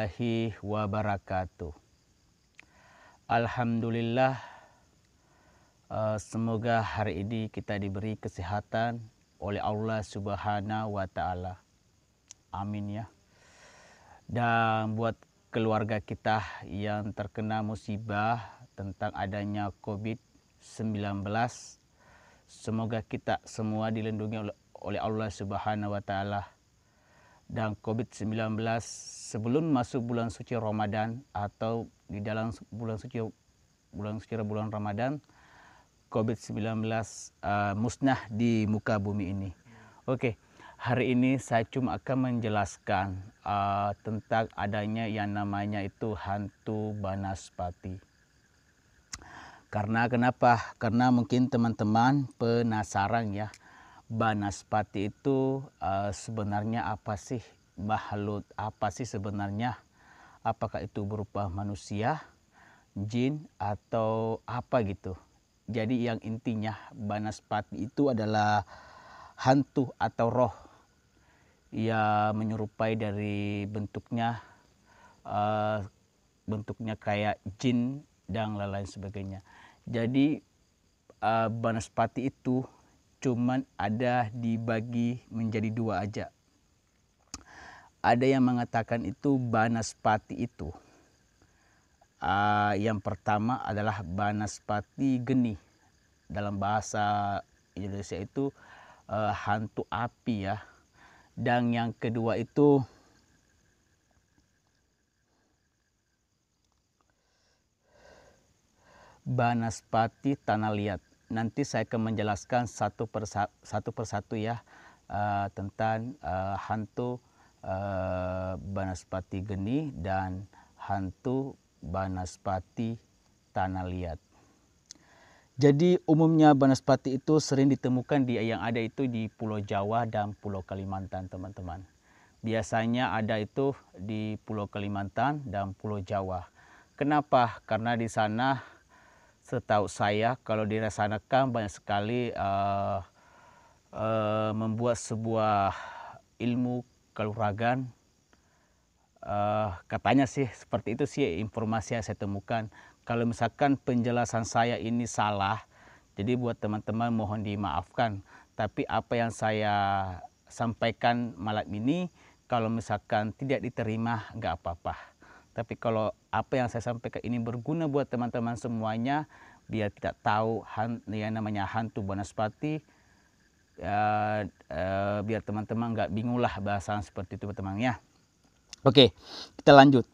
warahmatullahi wabarakatuh. Alhamdulillah, semoga hari ini kita diberi kesehatan oleh Allah Subhanahu wa Ta'ala. Amin ya. Dan buat keluarga kita yang terkena musibah tentang adanya COVID-19, semoga kita semua dilindungi oleh Allah Subhanahu wa Ta'ala. Dan COVID-19 sebelum masuk bulan suci Ramadan atau di dalam bulan suci Ramadan, COVID-19 musnah di muka bumi ini. Oke, hari ini saya cuma akan menjelaskan tentang adanya yang namanya itu hantu Banaspati. Karena kenapa? Karena mungkin teman-teman penasaran ya. Banaspati itu sebenarnya apa sih? Makhluk apa sih sebenarnya? Apakah itu berupa manusia, jin, atau apa gitu? Jadi yang intinya Banaspati itu adalah hantu atau roh yang menyerupai dari bentuknya kayak jin dan lain-lain sebagainya. Jadi Banaspati itu cuman ada dibagi menjadi dua aja. Ada yang mengatakan itu Banaspati itu yang pertama adalah Banaspati geni. Dalam bahasa Indonesia itu hantu api ya. Dan yang kedua itu Banaspati tanah liat. Nanti saya akan menjelaskan satu persatu ya tentang hantu Banaspati geni dan hantu Banaspati tanah liat. Jadi umumnya Banaspati itu sering ditemukan yang ada itu di Pulau Jawa dan Pulau Kalimantan, teman-teman. Biasanya ada itu di Pulau Kalimantan dan Pulau Jawa. Kenapa? Karena di sana setahu saya kalau dirasakan banyak sekali membuat sebuah ilmu kanuragan. Katanya sih seperti itu sih informasi yang saya temukan. Kalau misalkan penjelasan saya ini salah, jadi buat teman-teman mohon dimaafkan. Tapi apa yang saya sampaikan malam ini, kalau misalkan tidak diterima nggak apa-apa. Tapi kalau apa yang saya sampaikan ini berguna buat teman-teman semuanya, biar tidak tahu yang namanya hantu Banaspati, biar teman-teman nggak bingung lah bahasan seperti itu teman-teman ya. Oke, kita lanjut.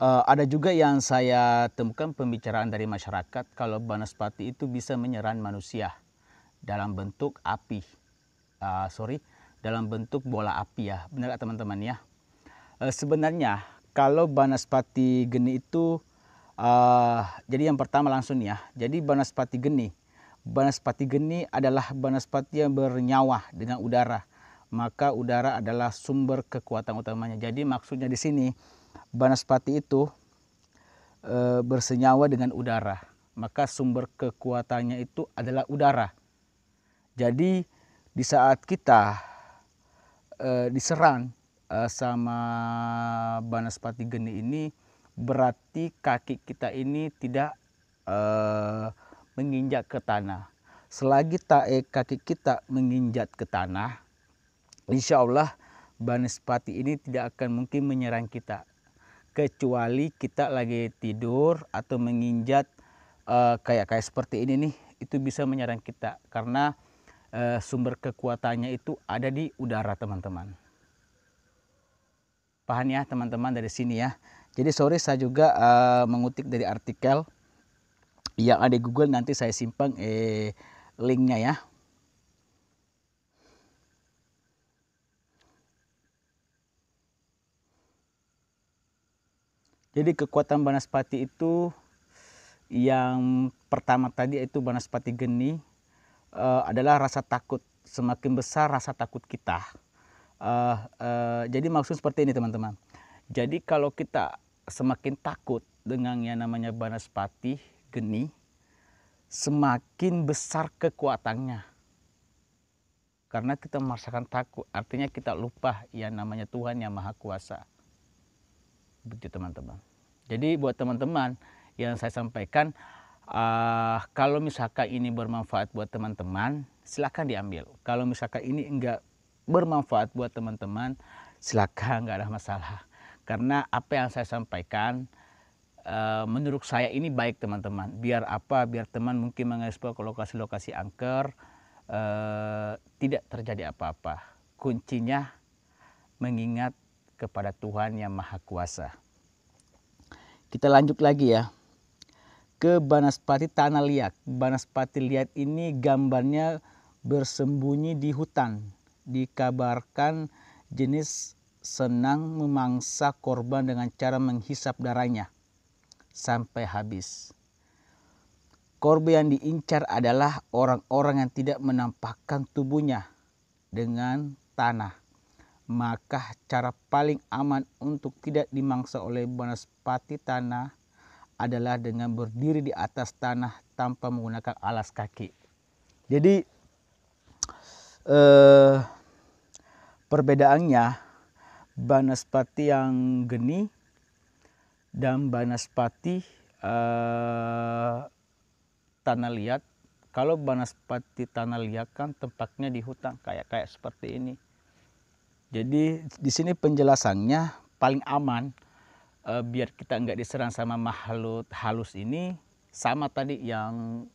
Ada juga yang saya temukan pembicaraan dari masyarakat kalau Banaspati itu bisa menyerang manusia dalam bentuk api, dalam bentuk bola api ya, benar teman-teman ya. Sebenarnya kalau Banaspati geni itu, jadi yang pertama langsung ya, jadi Banaspati geni adalah Banaspati yang bernyawa dengan udara, maka udara adalah sumber kekuatan utamanya. Jadi maksudnya di sini Banaspati itu bersenyawa dengan udara, maka sumber kekuatannya itu adalah udara. Jadi di saat kita diserang sama Banaspati geni ini, berarti kaki kita ini tidak menginjak ke tanah. Selagi kaki kita menginjak ke tanah, insya Allah Banaspati ini tidak akan mungkin menyerang kita. Kecuali kita lagi tidur atau menginjak kayak seperti ini nih, itu bisa menyerang kita karena sumber kekuatannya itu ada di udara teman-teman. Paham ya teman-teman dari sini ya. Jadi sorry saya juga mengutip dari artikel yang ada di Google, nanti saya simpan linknya ya. Jadi kekuatan Banaspati itu yang pertama tadi itu Banaspati geni adalah rasa takut. Semakin besar rasa takut kita. Jadi maksud seperti ini teman-teman. Jadi kalau kita semakin takut dengan yang namanya Banaspati geni, semakin besar kekuatannya. Karena kita merasakan takut, artinya kita lupa yang namanya Tuhan yang Maha Kuasa. Begitu teman-teman. Jadi buat teman-teman yang saya sampaikan, kalau misalkan ini bermanfaat buat teman-teman, silakan diambil. Kalau misalkan ini enggak bermanfaat buat teman-teman, silakan, nggak ada masalah. Karena apa yang saya sampaikan, menurut saya ini baik teman-teman. Biar apa? Biar teman mungkin mengeksplor ke lokasi-lokasi angker, tidak terjadi apa-apa. Kuncinya mengingat kepada Tuhan yang Maha Kuasa. Kita lanjut lagi ya ke Banaspati Tanah Liat. Banaspati Liat ini gambarnya bersembunyi di hutan. Dikabarkan jenis senang memangsa korban dengan cara menghisap darahnya sampai habis. Korban yang diincar adalah orang-orang yang tidak menampakkan tubuhnya dengan tanah. Maka cara paling aman untuk tidak dimangsa oleh Banaspati Tanah adalah dengan berdiri di atas tanah tanpa menggunakan alas kaki. Jadi perbedaannya Banaspati yang geni dan Banaspati Tanah Liat. Kalau Banaspati Tanah Liat kan tempatnya di hutan kayak seperti ini. Jadi di sini penjelasannya paling aman, biar kita nggak diserang sama makhluk halus ini, sama tadi yang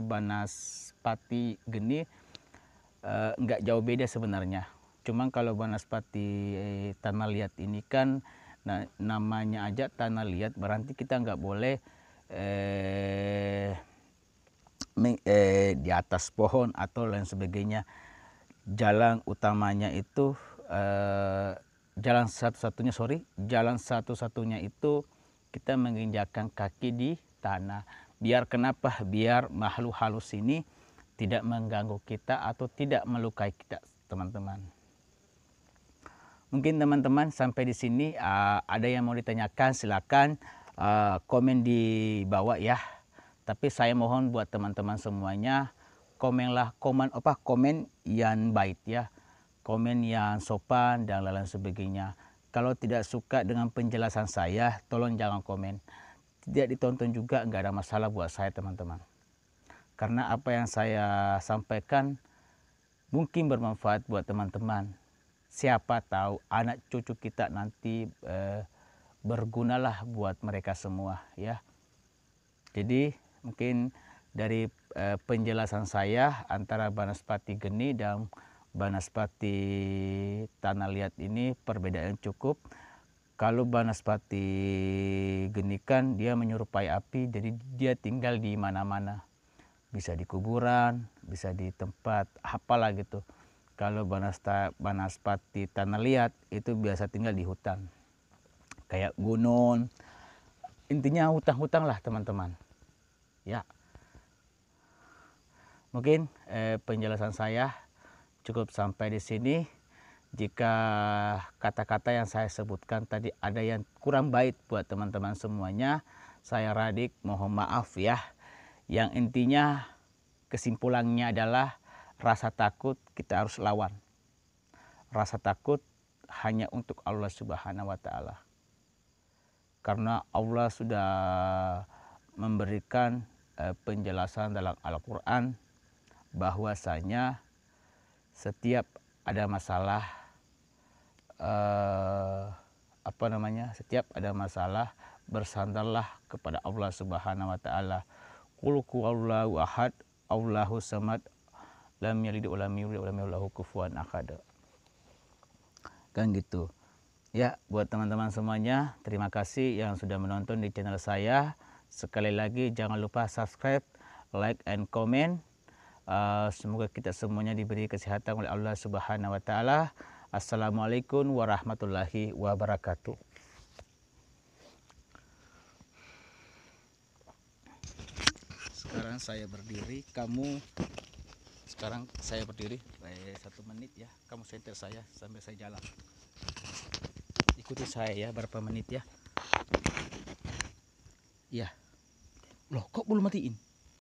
Banaspati geni, nggak jauh beda sebenarnya. Cuman kalau Banaspati Tanah Liat ini kan namanya aja Tanah Liat, berarti kita nggak boleh di atas pohon atau lain sebagainya. Jalan utamanya itu jalan satu-satunya itu kita menginjakkan kaki di tanah. Biar kenapa? Biar makhluk halus ini tidak mengganggu kita atau tidak melukai kita, teman-teman. Mungkin teman-teman sampai di sini ada yang mau ditanyakan, silakan komen di bawah ya. Tapi saya mohon buat teman-teman semuanya, komen yang baik ya, komen yang sopan dan lain sebagainya. Kalau tidak suka dengan penjelasan saya, tolong jangan komen. Tidak ditonton juga nggak ada masalah buat saya teman-teman. Karena apa yang saya sampaikan mungkin bermanfaat buat teman-teman. Siapa tahu anak cucu kita nanti bergunalah buat mereka semua ya. Jadi mungkin dari penjelasan saya antara Banaspati geni dan Banaspati Tanah Liat ini perbedaan cukup. Kalau Banaspati geni kan dia menyerupai api, jadi dia tinggal di mana-mana. Bisa di kuburan, bisa di tempat apalah gitu. Kalau Banaspati Tanah Liat itu biasa tinggal di hutan. Kayak gunung. Intinya hutan-hutan lah teman-teman. Ya. Mungkin penjelasan saya cukup sampai di sini. Jika kata-kata yang saya sebutkan tadi ada yang kurang baik buat teman-teman semuanya, saya Radik mohon maaf ya. Yang intinya kesimpulannya adalah rasa takut kita harus lawan. Rasa takut hanya untuk Allah Subhanahu wa Ta'ala. Karena Allah sudah memberikan penjelasan dalam Al-Quran bahwasanya setiap ada masalah setiap ada masalah bersandarlah kepada Allah Subhanahu wa Ta'ala. Qul huwallahu ahad, Allahus samad, lam yalid wa lam yulad wa lam yakul lahu kufuwan ahad. Kan gitu. Ya, buat teman-teman semuanya, terima kasih yang sudah menonton di channel saya. Sekali lagi jangan lupa subscribe, like, and comment. Semoga kita semuanya diberi kesehatan oleh Allah Subhanahu wa Ta'ala. Assalamualaikum warahmatullahi wabarakatuh. Sekarang saya berdiri, saya berdiri 1 menit ya. Kamu senter saya sambil saya jalan. Ikuti saya ya, berapa menit ya. Ya. Loh, kok belum matiin?